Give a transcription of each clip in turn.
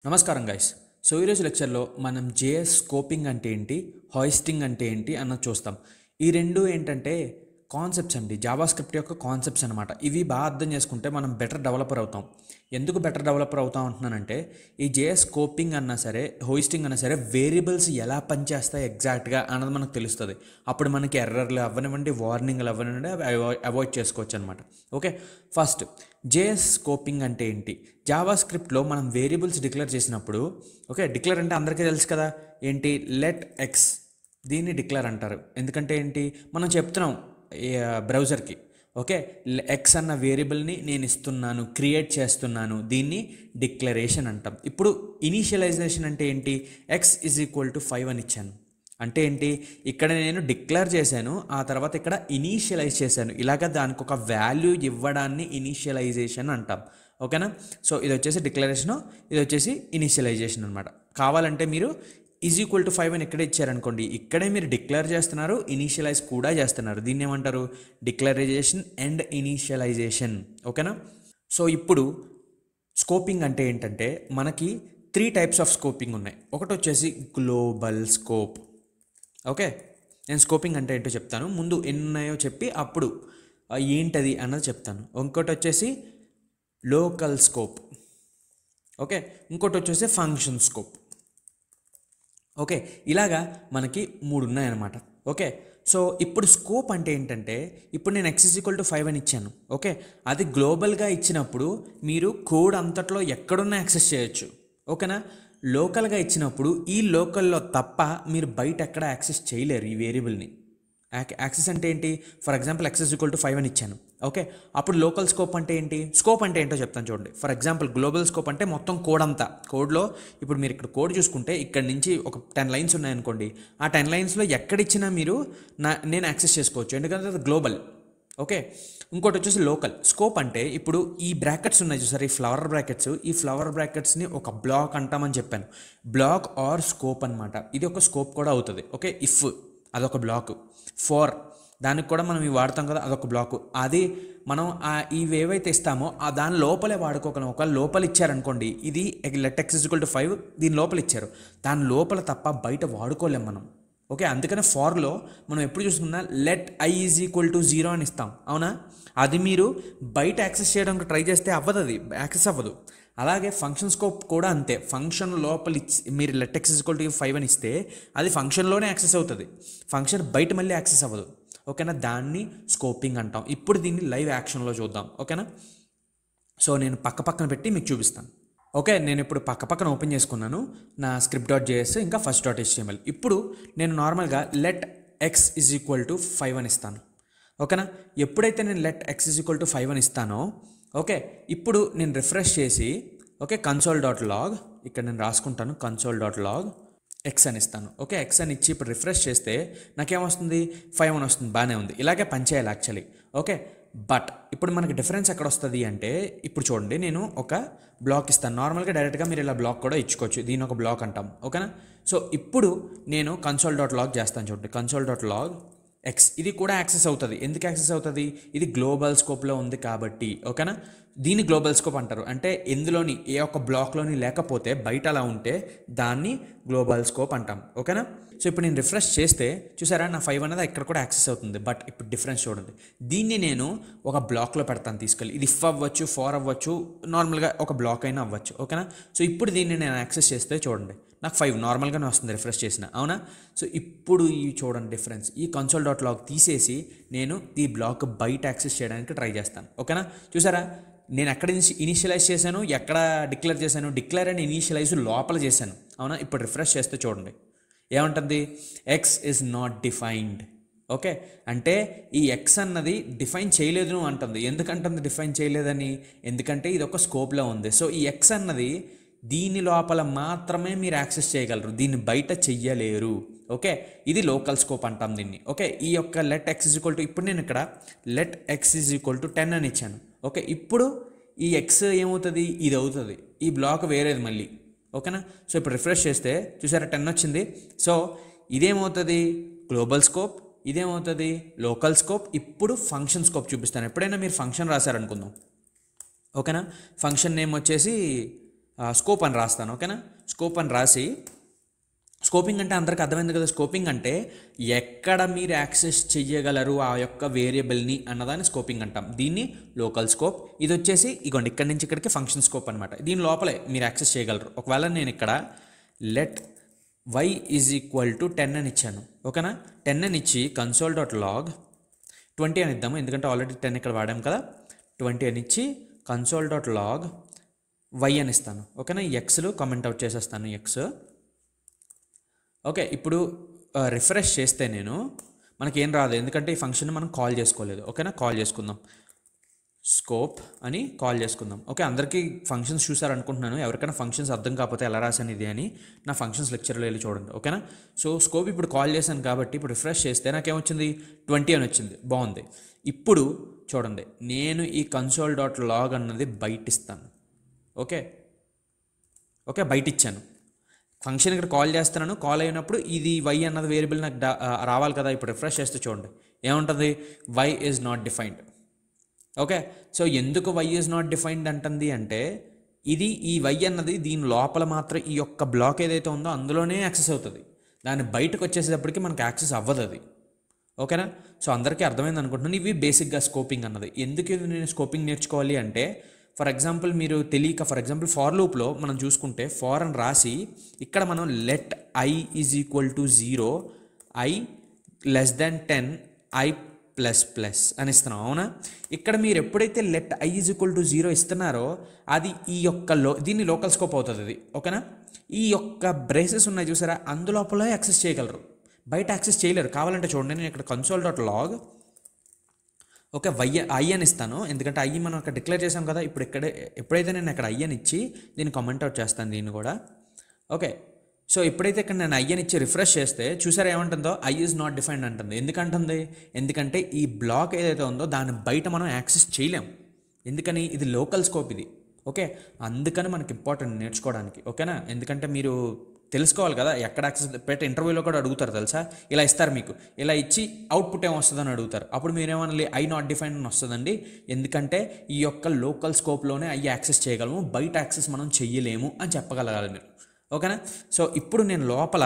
నమస్కారం guys. So ఈరోజు లెక్చర్లో మనం జేఎస్ స్కోపింగ్ అంటే ఏంటి, హాయిస్టింగ్ అంటే ఏంటి అన్నది చూస్తాం. ఈ రెండు ఏంటంటే కాన్సెప్ట్స్ అండి, జావా స్క్రిప్ట్ యొక్క కాన్సెప్ట్స్ అనమాట. ఇవి బాగా అర్థం చేసుకుంటే మనం బెటర్ డెవలపర్ అవుతాం. ఎందుకు బెటర్ డెవలపర్ అవుతాం అంటున్నానంటే, ఈ జేఎస్ స్కోపింగ్ అన్నా సరే, హోయిస్టింగ్ అన్నా సరే, వేరియబుల్స్ ఎలా పనిచేస్తాయి ఎగ్జాక్ట్గా అన్నది మనకు తెలుస్తుంది. అప్పుడు మనకి ఎర్రర్లు అవ్వనివ్వండి, వార్నింగ్లు అవ్వనివ్వండి, అవి అవాయిడ్ చేసుకోవచ్చు అనమాట. ఓకే, ఫస్ట్ జేఎస్ స్కోపింగ్ అంటే ఏంటి? జావా స్క్రిప్ట్లో మనం వేరియబుల్స్ డిక్లేర్ చేసినప్పుడు, ఓకే, డిక్లేర్ అంటే అందరికీ తెలుసు కదా, ఏంటి, లెట్ ఎక్స్, దీన్ని డిక్లేర్ అంటారు. ఎందుకంటే ఏంటి, మనం చెప్తున్నాం బ్రౌజర్కి, ఓకే, ఎక్స్ అన్న వేరియబుల్ని నేను ఇస్తున్నాను, క్రియేట్ చేస్తున్నాను, దీన్ని డిక్లరేషన్ అంటాం. ఇప్పుడు ఇనీషియలైజేషన్ అంటే ఏంటి, ఎక్స్ ఈజ్ ఈక్వల్ టు 5 అని ఇచ్చాను అంటే ఏంటి, ఇక్కడ నేను డిక్లేర్ చేశాను, ఆ తర్వాత ఇక్కడ ఇనీషియలైజ్ చేశాను. ఇలాగ దానికి ఒక వాల్యూ ఇవ్వడాన్ని ఇనీషియలైజేషన్ అంటాం. ఓకేనా? సో ఇది వచ్చేసి డిక్లరేషను, ఇది వచ్చేసి ఇనీషియలైజేషన్ అనమాట. కావాలంటే మీరు ఈజ్ ఈక్వల్ టు 5 అని ఎక్కడే ఇచ్చారనుకోండి, ఇక్కడే మీరు డిక్లేర్ చేస్తున్నారు, ఇనీషియలైజ్ కూడా చేస్తున్నారు. దీన్ని ఏమంటారు, డిక్లరైజేషన్ అండ్ ఇనీషియలైజేషన్. ఓకేనా? సో ఇప్పుడు స్కోపింగ్ అంటే ఏంటంటే, మనకి 3 టైప్స్ ఆఫ్ స్కోపింగ్ ఉన్నాయి. ఒకటి వచ్చేసి గ్లోబల్ స్కోప్. ఓకే, నేను స్కోపింగ్ అంటే ఏంటో చెప్తాను, ముందు ఎన్ని ఉన్నాయో చెప్పి అప్పుడు ఏంటది అన్నది చెప్తాను. ఇంకోటి వచ్చేసి లోకల్ స్కోప్. ఓకే, ఇంకోటి వచ్చేసి ఫంక్షన్ స్కోప్. ఓకే, ఇలాగా మనకి 3 ఉన్నాయన్నమాట. ఓకే, సో ఇప్పుడు స్కోప్ అంటే ఏంటంటే, ఇప్పుడు నేను ఎక్స్ ఈక్వల్ టు 5 అని ఇచ్చాను. ఓకే, అది గ్లోబల్గా ఇచ్చినప్పుడు మీరు కోడ్ అంతట్లో ఎక్కడున్నా యాక్సెస్ చేయొచ్చు. ఓకేనా? లోకల్గా ఇచ్చినప్పుడు ఈ లోకల్లో తప్ప మీరు బయట ఎక్కడ యాక్సెస్ చేయలేరు ఈ వేరియబుల్ని. యాక్సెస్ అంటే ఏంటి, for example X equal to 5 అని ఇచ్చాను. ఓకే, అప్పుడు లోకల్ స్కోప్ అంటే ఏంటి, స్కోప్ అంటే ఏంటో చెప్తాను చూడండి. ఫర్ ఎగ్జాంపుల్ గ్లోబల్ స్కోప్ అంటే మొత్తం కోడ్ అంతా, కోడ్లో ఇప్పుడు మీరు ఇక్కడ కోడ్ చూసుకుంటే ఇక్కడ నుంచి ఒక 10 లైన్స్ ఉన్నాయనుకోండి, ఆ 10 లైన్స్లో ఎక్కడిచ్చినా మీరు నేను యాక్సెస్ చేసుకోవచ్చు, ఎందుకంటే అది గ్లోబల్. ఓకే, ఇంకోటి వచ్చేసి లోకల్ స్కోప్ అంటే, ఇప్పుడు ఈ బ్రాకెట్స్ ఉన్నాయి చూసారు, ఈ ఫ్లవర్ బ్రాకెట్స్, ఈ ఫ్లవర్ బ్రాకెట్స్ని ఒక బ్లాక్ అంటామని చెప్పాను. బ్లాక్ ఆర్ స్కోప్ అనమాట. ఇది ఒక స్కోప్ కూడా అవుతుంది. ఓకే, ఇఫ్ అదొక బ్లాక్, ఫోర్ దానికి కూడా మనం ఇవి వాడతాం కదా, అదొక బ్లాక్. అది మనం ఇవి ఏవైతే ఇస్తామో దాని లోపలే వాడుకోగలం. ఒక లోపల ఇచ్చారనుకోండి, ఇది లెట్ ఎక్స్ ఈక్వల్ టు 5 దీని లోపల ఇచ్చారు, దాని లోపల తప్ప బయట వాడుకోలేం మనం. ఓకే, అందుకనే ఫార్లో మనం ఎప్పుడు చూసుకున్నా let I is equal to 0 అని ఇస్తాం, అవునా? అది మీరు బయట యాక్సెస్ చేయడానికి ట్రై చేస్తే అవ్వదు, అది యాక్సెస్ అవ్వదు. అలాగే ఫంక్షన్ స్కోప్ కూడా అంతే. ఫంక్షన్ లోపల మీరు లెట్ ఎక్స్ ఈక్వల్ టు 5 అని ఇస్తే అది ఫంక్షన్లోనే యాక్సెస్ అవుతుంది, ఫంక్షన్ బయట మళ్ళీ యాక్సెస్ అవ్వదు. ఓకేనా? దాన్ని స్కోపింగ్ అంటాం. ఇప్పుడు దీన్ని లైవ్ యాక్షన్లో చూద్దాం. ఓకేనా? సో నేను పక్కన పెట్టి మీకు చూపిస్తాను. ఓకే, నేను ఇప్పుడు పక్కన ఓపెన్ చేసుకున్నాను నా script.js ఇంకా first.html. ఇప్పుడు నేను నార్మల్గా let X is equal to 5 అని ఇస్తాను. ఓకేనా? ఎప్పుడైతే నేను let X is equal to 5 అని ఇస్తానో, ఓకే, ఇప్పుడు నేను రిఫ్రెష్ చేసి, ఓకే, console.log, ఇక్కడ నేను రాసుకుంటాను console.log ఎక్స్ అని ఇస్తాను. ఓకే, ఎక్స్ అని ఇచ్చి ఇప్పుడు రిఫ్రెష్ చేస్తే నాకేమొస్తుంది, 5 అని వస్తుంది. బాగానే ఉంది, ఇలాగే పనిచేయాలి యాక్చువల్లీ. ఓకే, బట్ ఇప్పుడు మనకి డిఫరెన్స్ ఎక్కడ వస్తుంది అంటే, ఇప్పుడు చూడండి, నేను ఒక బ్లాక్ ఇస్తాను. నార్మల్గా డైరెక్ట్గా మీరు ఇలా బ్లాక్ కూడా ఇచ్చుకోవచ్చు, దీని ఒక బ్లాక్ అంటాం. ఓకేనా? సో ఇప్పుడు నేను console.log చేస్తాను చూడండి, console.log ఎక్స్. ఇది కూడా యాక్సెస్ అవుతుంది. ఎందుకు యాక్సెస్ అవుతుంది, ఇది గ్లోబల్ స్కోప్లో ఉంది కాబట్టి. ఓకేనా? దీన్ని గ్లోబల్ స్కోప్ అంటారు. అంటే ఎందులోని ఏ ఒక్క బ్లాక్లోని లేకపోతే బయట అలా ఉంటే దాన్ని గ్లోబల్ స్కోప్ అంటాం. ఓకేనా? సో ఇప్పుడు నేను రిఫ్రెష్ చేస్తే చూసారా, నా 5 అనేది ఇక్కడ కూడా యాక్సెస్ అవుతుంది. బట్ ఇప్పుడు డిఫరెన్స్ చూడండి, దీన్ని నేను ఒక బ్లాక్లో పెడతాను తీసుకెళ్ళి. ఇది ఇఫ్ అవ్వచ్చు, ఫార్ అవ్వచ్చు, నార్మల్గా ఒక బ్లాక్ అయినా అవ్వచ్చు. ఓకేనా? సో ఇప్పుడు దీన్ని నేను యాక్సెస్ చేస్తే చూడండి, నాకు 5 నార్మల్గానే వస్తుంది రిఫ్రెష్ చేసిన, అవునా? సో ఇప్పుడు ఈ చూడండి డిఫరెన్స్, ఈ console.log తీసేసి నేను ఈ బ్లాక్ బయట యాక్సెస్ చేయడానికి ట్రై చేస్తాను. ఓకేనా? చూసారా, నేను ఎక్కడ ఇనిషియలైజ్ చేశాను, ఎక్కడ డిక్లేర్ చేశాను, డిక్లేర్ అండ్ ఇనిషియలైజ్ లోపల చేశాను, అవునా? ఇప్పుడు రిఫ్రెష్ చేస్తే చూడండి ఏమంటుంది, X is not defined. Okay, అంటే ఈ ఎక్స్ అన్నది డిఫైన్ చేయలేదు నువ్వు అంటుంది. ఎందుకంటుంది డిఫైన్ చేయలేదని, ఎందుకంటే ఇది ఒక స్కోప్లో ఉంది. సో ఈ ఎక్స్ అన్నది దీని లోపల మాత్రమే మీరు యాక్సెస్ చేయగలరు, దీన్ని బయట చెయ్యలేరు. ఓకే, ఇది లోకల్ స్కోప్ అంటాం దీన్ని. ఓకే, ఈ యొక్క let X is equal to, ఇప్పుడు నేను ఇక్కడ let X is equal to 10 అని ఇచ్చాను. ఓకే, ఇప్పుడు ఈ ఎక్స్ ఏమవుతుంది, ఇది అవుతుంది, ఈ బ్లాక్ వేరేది మళ్ళీ. ఓకేనా? సో ఇప్పుడు రిఫ్రెష్ చేస్తే చూసారా 10 వచ్చింది. సో ఇదేమవుతుంది, గ్లోబల్ స్కోప్, ఇదేమవుతుంది లోకల్ స్కోప్. ఇప్పుడు ఫంక్షన్ స్కోప్ చూపిస్తాను. ఎప్పుడైనా మీరు ఫంక్షన్ రాశారనుకుందాం, ఓకేనా, ఫంక్షన్ నేమ్ వచ్చేసి స్కోప్ అని రాస్తాను. ఓకేనా, స్కోప్ అని రాసి, స్కోపింగ్ అంటే అందరికి అర్థమైంది కదా. స్కోపింగ్ అంటే ఎక్కడ మీరు యాక్సెస్ చేయగలరు ఆ యొక్క వేరియబుల్ని అన్నదాన్ని స్కోపింగ్ అంటాం. దీన్ని లోకల్ స్కోప్. ఇది వచ్చేసి ఇగోండి ఇక్కడి నుంచి ఇక్కడికి ఫంక్షన్ స్కోప్ అనమాట. దీని లోపలే మీరు యాక్సెస్ చేయగలరు. ఒకవేళ నేను ఇక్కడ let y is equal to 10 అని ఇచ్చాను. ఓకేనా, 10 అని ఇచ్చి console.log 20 అని ఇద్దాము, ఎందుకంటే ఆల్రెడీ 10 ఇక్కడ వాడాం కదా. 20 అని ఇచ్చి console.log y అని ఇస్తాను. ఓకేనా, ఎక్స్లు కామెంట్ అవుట్ చేసేస్తాను ఎక్స్. ఓకే, ఇప్పుడు రిఫ్రెష్ చేస్తే నేను మనకేం రాదు, ఎందుకంటే ఈ ఫంక్షన్ మనం కాల్ చేసుకోలేదు. ఓకేనా, కాల్ చేసుకుందాం, స్కోప్ అని కాల్ చేసుకుందాం. ఓకే, అందరికీ ఫంక్షన్స్ చూసారనుకుంటున్నాను. ఎవరికైనా ఫంక్షన్స్ అర్థం కాకపోతే ఎలా రాశాను ఇది అని నా ఫంక్షన్స్ లెక్చర్లో వెళ్ళి చూడండి. ఓకేనా, సో స్కోప్ ఇప్పుడు కాల్ చేశాను కాబట్టి ఇప్పుడు రిఫ్రెష్ చేస్తే నాకేమొచ్చింది, 20 అని వచ్చింది. బాగుంది. ఇప్పుడు చూడండి, నేను ఈ console.log అన్నది బయట ఇస్తాను. ఓకే, బయట ఇచ్చాను. ఫంక్షన్ ఇక్కడ కాల్ చేస్తున్నాను. కాల్ అయినప్పుడు ఇది y అన్నది వేరియబుల్ నాకు రావాలి కదా. ఇప్పుడు రిఫ్రెష్ చేస్తే చూడండి ఏముంటుంది, y is not defined. Okay, so ఎందుకు y ఈజ్ నాట్ డిఫైన్డ్ అంటుంది అంటే ఇది ఈ y అన్నది దీని లోపల మాత్రం ఈ యొక్క బ్లాక్ ఏదైతే ఉందో అందులోనే యాక్సెస్ అవుతుంది. దాన్ని బయటకు వచ్చేసేటప్పటికి మనకు యాక్సెస్ అవ్వదు అది. ఓకేనా, సో అందరికీ అర్థమైంది అనుకుంటున్నాను. ఇవి బేసిక్గా స్కోపింగ్ అన్నది. ఎందుకు ఇది నేను స్కోపింగ్ నేర్చుకోవాలి అంటే, ఫర్ ఎగ్జాంపుల్ మీరు తెలియక, ఫర్ ఎగ్జాంపుల్ ఫార్ లూప్లో మనం చూసుకుంటే ఫార్ అని రాసి ఇక్కడ మనం let i is equal to 0, i less than 10, i plus plus అని ఇస్తున్నాం. అవునా, ఇక్కడ మీరు ఎప్పుడైతే let i is equal to 0 ఇస్తున్నారో అది ఈ యొక్క దీన్ని లోకల్ స్కోప్ అవుతుంది అది. ఓకేనా, ఈ యొక్క బ్రేసెస్ ఉన్నాయి చూసారా, అందులోపల యాక్సెస్ చేయగలరు, బయట యాక్సెస్ చేయలేరు. కావాలంటే చూడండి, నేను ఇక్కడ console.log ఓకే i అని ఇస్తాను, ఎందుకంటే i మనం అక్కడ డిక్లేర్ చేసాం కదా. ఇప్పుడు ఎప్పుడైతే నేను అక్కడ i అని ఇచ్చి దీన్ని కామెంట్ అవుట్ చేస్తాను దీన్ని కూడా. ఓకే, సో ఎప్పుడైతే ఇక్కడ నేను i అని ఇచ్చి రిఫ్రెష్ చేస్తే చూసారా ఏమంటుందో, i ఈజ్ నాట్ డిఫైన్డ్ అంటుంది. ఎందుకంటుంది, ఎందుకంటే ఈ బ్లాక్ ఏదైతే ఉందో దాన్ని బయట మనం యాక్సెస్ చేయలేం. ఎందుకని, ఇది లోకల్ స్కోప్ ఇది. ఓకే, అందుకని మనకి ఇంపార్టెంట్ నేర్చుకోవడానికి. ఓకేనా, ఎందుకంటే మీరు తెలుసుకోవాలి కదా ఎక్కడ యాక్సెస్ పెట్టి. ఇంటర్వ్యూలో కూడా అడుగుతారు తెలుసా, ఇలా ఇస్తారు మీకు, ఇలా ఇచ్చి అవుట్పుట్ ఏమొస్తుందని అడుగుతారు. అప్పుడు మీరేమనాలి, ఐ నాట్ డిఫైన్డ్ అని వస్తుందండి, ఎందుకంటే ఈ యొక్క లోకల్ స్కోప్లోనే ఐ యాక్సెస్ చేయగలము, బయట యాక్సెస్ మనం చెయ్యలేము అని చెప్పగలగాలి మీరు. ఓకేనా, సో ఇప్పుడు నేను లోపల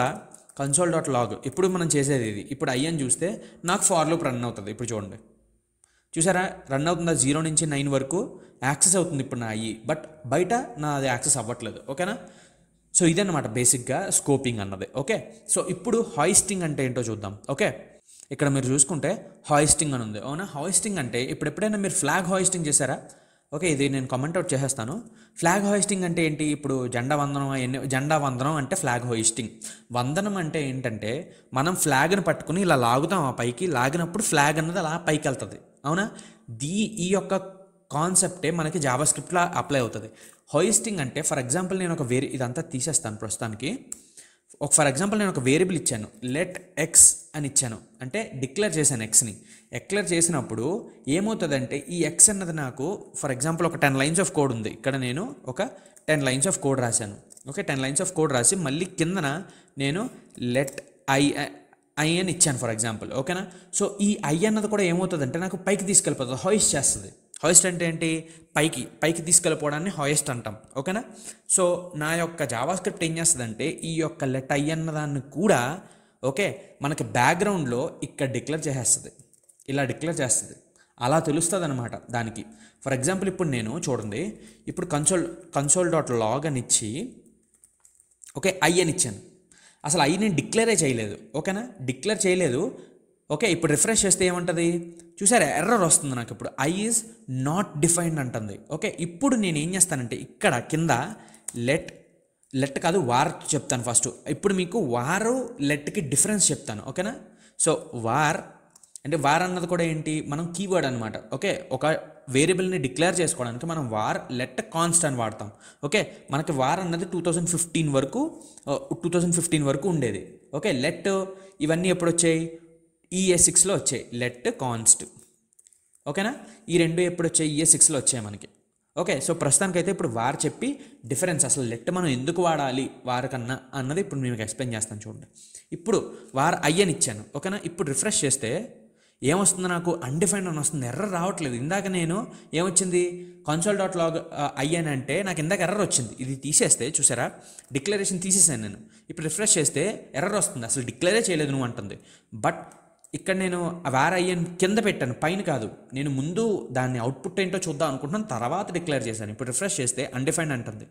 console.log ఇప్పుడు మనం చేసేది ఇది. ఇప్పుడు i అని చూస్తే నాకు ఫార్ లూప్ రన్ అవుతుంది. ఇప్పుడు చూడండి, చూసారా రన్ అవుతుందా, 0 నుంచి 9 వరకు యాక్సెస్ అవుతుంది ఇప్పుడు నా i, బట్ బయట నా అది యాక్సెస్ అవ్వట్లేదు. ఓకేనా, సో ఇదన్నమాట బేసిక్గా స్కోపింగ్ అన్నది. ఓకే, సో ఇప్పుడు హాయిస్టింగ్ అంటే ఏంటో చూద్దాం. ఓకే, ఇక్కడ మీరు చూసుకుంటే హాయిస్టింగ్ అని ఉంది. అవునా, హాయిస్టింగ్ అంటే ఇప్పుడు ఎప్పుడైనా మీరు ఫ్లాగ్ హాయిస్టింగ్ చేశారా? ఓకే, ఇది నేను కామెంట్ అవుట్ చేసేస్తాను. ఫ్లాగ్ హాయిస్టింగ్ అంటే ఏంటి, ఇప్పుడు జెండా వందనం అంటే ఫ్లాగ్ హాయిస్టింగ్. వందనం అంటే ఏంటంటే మనం ఫ్లాగ్ని పట్టుకుని ఇలా లాగుతాం, ఆ పైకి లాగినప్పుడు ఫ్లాగ్ అన్నది అలా పైకి వెళ్తుంది. అవునా, ఈ యొక్క కాన్సెప్టే మనకి జావాస్క్రిప్ట్లో అప్లై అవుతుంది. హాయిస్టింగ్ అంటే ఫర్ ఎగ్జాంపుల్ నేను ఒక ఇదంతా తీసేస్తాను ప్రస్తుతానికి. ఫర్ ఎగ్జాంపుల్ నేను ఒక వేరియబుల్ ఇచ్చాను, లెట్ ఎక్స్ అని ఇచ్చాను, అంటే డిక్లేర్ చేశాను ఎక్స్ని. డిక్లేర్ చేసినప్పుడు ఏమవుతుందంటే ఈ ఎక్స్ అన్నది నాకు ఫర్ ఎగ్జాంపుల్ ఒక 10 లైన్స్ ఆఫ్ కోడ్ ఉంది. ఇక్కడ నేను ఒక 10 లైన్స్ ఆఫ్ కోడ్ రాశాను. ఓకే, 10 లైన్స్ ఆఫ్ కోడ్ రాసి మళ్ళీ కిందన నేను లెట్ ఐ అని ఇచ్చాను ఫర్ ఎగ్జాంపుల్. ఓకేనా, సో ఈ ఐ అన్నది కూడా ఏమవుతుందంటే నాకు పైకి తీసుకెళ్ళిపోతుంది, హాయిస్ట్ చేస్తుంది. హాయిస్ట్ అంటే ఏంటి, పైకి తీసుకెళ్ళిపోవడాన్ని హాయిస్ట్ అంటాం. ఓకేనా, సో నా యొక్క జావాస్క్రిప్ట్ ఏం చేస్తుందంటే ఈ యొక్క లెట్ ఐ అన్నదాన్ని కూడా ఓకే మనకి బ్యాక్గ్రౌండ్లో ఇక్కడ డిక్లేర్ చేసేస్తుంది, ఇలా డిక్లేర్ చేస్తుంది, అలా తెలుస్తుంది అనమాట దానికి. ఫర్ ఎగ్జాంపుల్ ఇప్పుడు నేను చూడండి, ఇప్పుడు console.log అని ఇచ్చి ఓకే ఐ అని ఇచ్చాను. అసలు ఐ నేను డిక్లేరే చేయలేదు. ఓకేనా, డిక్లేర్ చేయలేదు. ఓకే, ఇప్పుడు రిఫ్రెష్ చేస్తే ఏమంటుంది చూసారా, ఎర్రర్ వస్తుంది నాకు. ఇప్పుడు ఐ ఈజ్ నాట్ డిఫైన్డ్ అంటుంది. ఓకే, ఇప్పుడు నేను ఏం చేస్తానంటే ఇక్కడ కింద లెట్ కాదు వార్ చెప్తాను ఫస్ట్. ఇప్పుడు మీకు వారు లెట్కి డిఫరెన్స్ చెప్తాను. ఓకేనా, సో వార్ అన్నది కూడా ఏంటి, మనం కీవర్డ్ అనమాట. ఓకే, ఒక వేరియబుల్ని డిక్లేర్ చేసుకోవడానికి మనం వార్ లెట్ కాన్స్ట్ అని వాడతాం. ఓకే, మనకి వార్ అన్నది 2015 వరకు ఉండేది. ఓకే, లెట్ ఇవన్నీ ఎప్పుడు వచ్చాయి, ES6లో వచ్చాయి, లెట్ కాన్స్ట్. ఓకేనా, ఈ రెండు ఎప్పుడు వచ్చాయి, ES6లో వచ్చాయి మనకి. ఓకే, సో ప్రస్తుతానికైతే ఇప్పుడు వార్ చెప్పి డిఫరెన్స్ అసలు లెట్ మనం ఎందుకు వాడాలి వార్ కన్నా అన్నది ఇప్పుడు నేను ఎక్స్ప్లెయిన్ చేస్తాను చూడండి. ఇప్పుడు వార్ ఐ అని ఇచ్చాను. ఓకేనా, ఇప్పుడు రిఫ్రెష్ చేస్తే ఏమొస్తుంది నాకు అన్డిఫైన్డ్ అని వస్తుంది, ఎర్రర్ రావట్లేదు. ఇందాక నేను ఏమొచ్చింది console.log అయ్యానంటే నాకు ఇందాక ఎర్రర్ వచ్చింది. ఇది తీసేస్తే చూసారా, డిక్లరేషన్ తీసేసాను నేను. ఇప్పుడు రిఫ్రెష్ చేస్తే ఎర్రర్ వస్తుంది, అసలు డిక్లేరే చేయలేదు నువ్వు అంటుంది. బట్ ఇక్కడ నేను వేర్ అయ్యాను కింద పెట్టాను, పైన కాదు. నేను ముందు దాన్ని అవుట్పుట్ ఏంటో చూద్దాం అనుకుంటున్నాను, తర్వాత డిక్లేర్ చేశాను. ఇప్పుడు రిఫ్రెష్ చేస్తే అన్డిఫైన్డ్ అంటుంది.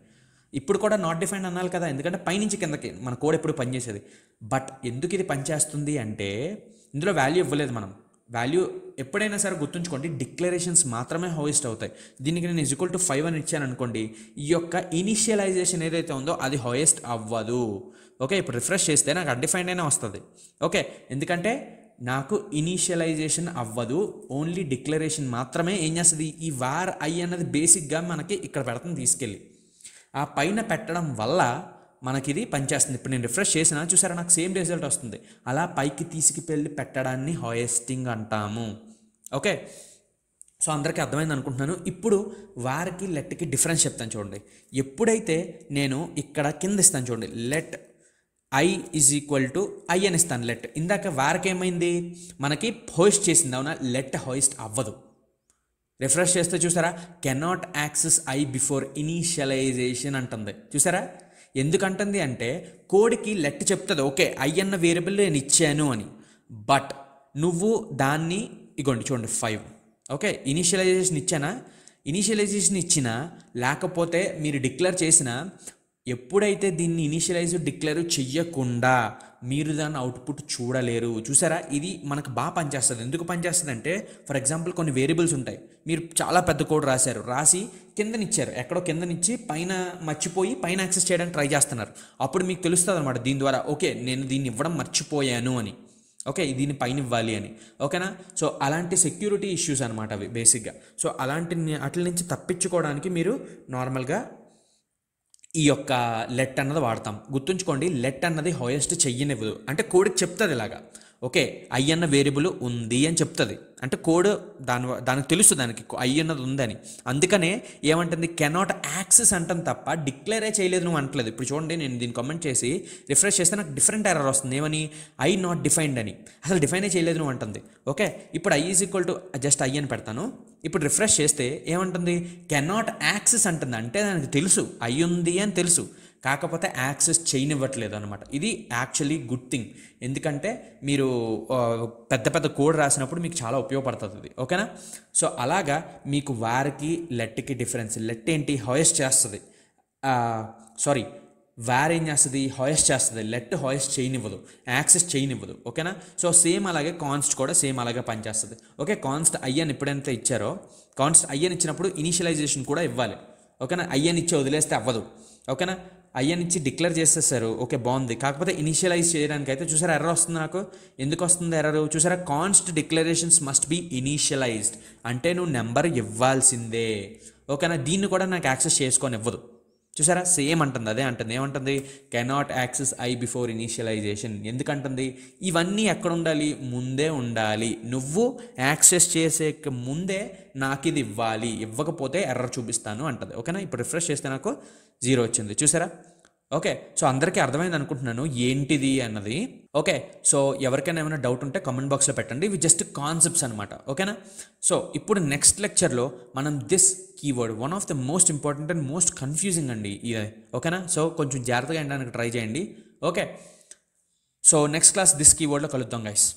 ఇప్పుడు కూడా నాట్ డిఫైన్డ్ అనాలి కదా, ఎందుకంటే పైనుంచి కిందకి మన కోడ్ ఎప్పుడు పనిచేసేది. బట్ ఎందుకు ఇది పనిచేస్తుంది అంటే ఇందులో వాల్యూ ఇవ్వలేదు మనం. వాల్యూ ఎప్పుడైనా సరే గుర్తుంచుకోండి, డిక్లరేషన్స్ మాత్రమే హోయిస్ట్ అవుతాయి. దీనికి నేను =5 అని ఇచ్చాను అనుకోండి, ఈ యొక్క ఇనిషియలైజేషన్ ఏదైతే ఉందో అది హోయిస్ట్ అవ్వదు. ఓకే, ఇప్పుడు రిఫ్రెష్ చేస్తే నాకు అన్డిఫైన్డ్ అయినా వస్తుంది. ఓకే, ఎందుకంటే నాకు ఇనిషియలైజేషన్ అవ్వదు, ఓన్లీ డిక్లరేషన్ మాత్రమే ఏం చేస్తుంది. ఈ వార్ ఐ అన్నది బేసిక్గా మనకి ఇక్కడ పెడుతుంది తీసుకెళ్ళి, ఆ పైన పెట్టడం వల్ల మనకి ఇది పనిచేస్తుంది. ఇప్పుడు నేను రిఫ్రెష్ చేసినా చూసారా, నాకు సేమ్ రిజల్ట్ వస్తుంది. అలా పైకి తీసుకువెళ్ళి పెట్టడాన్ని హోయిస్టింగ్ అంటాము. ఓకే, సో అందరికీ అర్థమైంది అనుకుంటున్నాను. ఇప్పుడు వారికి లెట్కి డిఫరెన్స్ చెప్తాను చూడండి. ఎప్పుడైతే నేను ఇక్కడ కింద ఇస్తాను చూడండి, లెట్ ఐ =i అని ఇస్తాను. లెట్ ఇందాక వారికి ఏమైంది, మనకి హోయిస్ట్ చేసింది అవునా, లెట్ హోయిస్ట్ అవ్వదు. రిఫ్రెష్ చేస్తే చూసారా, cannot access I before initialisation అంటుంది. చూసారా ఎందుకంటుంది అంటే కోడ్కి లెట్ చెప్తుంది ఓకే ఐ అన్న వేరియబుల్ నేను ఇచ్చాను అని. బట్ నువ్వు దాన్ని ఇగోండి చూడండి 5. ఓకే, ఇనీషియలైజేషన్ ఇచ్చానా, ఇనీషియలైజేషన్ ఇచ్చినా లేకపోతే మీరు డిక్లేర్ చేసినా, ఎప్పుడైతే దీన్ని ఇనిషియలైజ్ డిక్లేర్ చెయ్యకుండా మీరు దాన్ని అవుట్పుట్ చూడలేరు. చూసారా, ఇది మనకు బాగా పనిచేస్తుంది. ఎందుకు పనిచేస్తుంది అంటే, ఫర్ ఎగ్జాంపుల్ కొన్ని వేరియబుల్స్ ఉంటాయి, మీరు చాలా పెద్ద కోడ్ రాశారు, రాసి కిందనిచ్చారు, ఎక్కడో కిందనిచ్చి పైన మర్చిపోయి పైన యాక్సెస్ చేయడానికి ట్రై చేస్తున్నారు. అప్పుడు మీకు తెలుస్తుంది అనమాట దీని ద్వారా, ఓకే నేను దీన్ని ఇవ్వడం మర్చిపోయాను అని, ఓకే దీన్ని పైన ఇవ్వాలి అని. ఓకేనా, సో అలాంటి సెక్యూరిటీ ఇష్యూస్ అనమాట అవి బేసిక్గా. సో అలాంటి వాటి నుంచి తప్పించుకోవడానికి మీరు నార్మల్గా ఈ యొక్క లెట్ అన్నది వాడతాం. గుర్తుంచుకోండి, లెట్ అన్నది హోయెస్ట్ చెయ్యనివ్వదు. అంటే కోడ్కి చెప్తుంది ఇలాగా, ఓకే ఐ అన్న వేరియబుల్ ఉంది అని చెప్తుంది. అంటే కోడ్ దానికి తెలుసు దానికి ఐ అన్నది ఉందని. అందుకనే ఏమంటుంది, కెనాట్ యాక్సెస్ అంటాం తప్ప డిక్లేరే చేయలేదు నువ్వు అంటలేదు. ఇప్పుడు చూడండి, నేను దీన్ని కామెంట్ చేసి రిఫ్రెష్ చేస్తే నాకు డిఫరెంట్ ఎర్రర్ వస్తుంది. ఏమని, ఐ నాట్ డిఫైన్డ్ అని, అసలు డిఫైనే చేయలేదు నువ్వు అంటుంది. ఓకే, ఇప్పుడు ఐ జస్ట్ ఐ అని పెడతాను. ఇప్పుడు రిఫ్రెష్ చేస్తే ఏమంటుంది, కెనాట్ యాక్సెస్ అంటుంది. అంటే దానికి తెలుసు ఐ ఉంది అని తెలుసు, కాకపోతే యాక్సెస్ చేయనివ్వట్లేదు అనమాట. ఇది యాక్చువల్లీ గుడ్ థింగ్, ఎందుకంటే మీరు పెద్ద పెద్ద కోడ్ రాసినప్పుడు మీకు చాలా ఉపయోగపడుతుంది ఇది. ఓకేనా, సో అలాగా మీకు వారికి లెట్కి డిఫరెన్స్. లెట్ ఏంటి, హోయెస్ట్ చేస్తుంది, సారీ వార్ ఏం చేస్తుంది, హోయెస్ట్ చేస్తుంది. లెట్ హోయెస్ట్ చేయనివ్వదు, యాక్సెస్ చేయనివ్వదు. ఓకేనా, సో సేమ్ అలాగే కాన్స్ట్ కూడా సేమ్ అలాగే పనిచేస్తుంది. ఓకే, కాన్స్ట్ ఐ అని ఎప్పుడైతే ఇచ్చారో, కాన్స్ట్ ఐ అని ఇచ్చినప్పుడు ఇనిషియలైజేషన్ కూడా ఇవ్వాలి. ఓకేనా, ఐ అని ఇచ్చి వదిలేస్తే అవ్వదు. ఓకేనా, ఐ అని ఇచ్చి డిక్లేర్ చేసేసారు, ఓకే బాగుంది. కాకపోతే ఇనిషియలైజ్ చేయడానికి అయితే చూసారా ఎర్రర్ వస్తుంది నాకు. ఎందుకు వస్తుంది ఎర్రర్ చూసారా, const declarations must be initialised, అంటే నువ్వు నెంబర్ ఇవ్వాల్సిందే. ఓకేనా, దీన్ని కూడా నాకు యాక్సెస్ చేసుకొని ఇవ్వదు. చూసారా సేమ్ అంటుంది, అదే అంటుంది. ఏమంటుంది, cannot access I before initialisation. ఎందుకంటుంది, ఇవన్నీ ఎక్కడ ఉండాలి, ముందే ఉండాలి. నువ్వు యాక్సెస్ చేసే ముందే నాకు ఇది ఇవ్వాలి, ఇవ్వకపోతే ఎర్రర్ చూపిస్తాను అంటుంది. ఓకేనా, ఇప్పుడు రిఫ్రెష్ చేస్తే నాకు 0 వచ్చింది. చూసారా, ఓకే సో అందరికీ అర్థమైంది అనుకుంటున్నాను ఏంటిది అన్నది. ఓకే, సో ఎవరికైనా ఏమైనా డౌట్ ఉంటే కామెంట్ బాక్స్లో పెట్టండి. ఇవి జస్ట్ కాన్సెప్ట్స్ అనమాట. ఓకేనా, సో ఇప్పుడు నెక్స్ట్ లెక్చర్లో మనం this keyword, one of the most important and most confusing అండి ఇది. ఓకేనా, సో కొంచెం జాగ్రత్తగా వినడానికి ట్రై చేయండి. Okay, so next class this కీవర్డ్లో కలుద్దాం గైస్.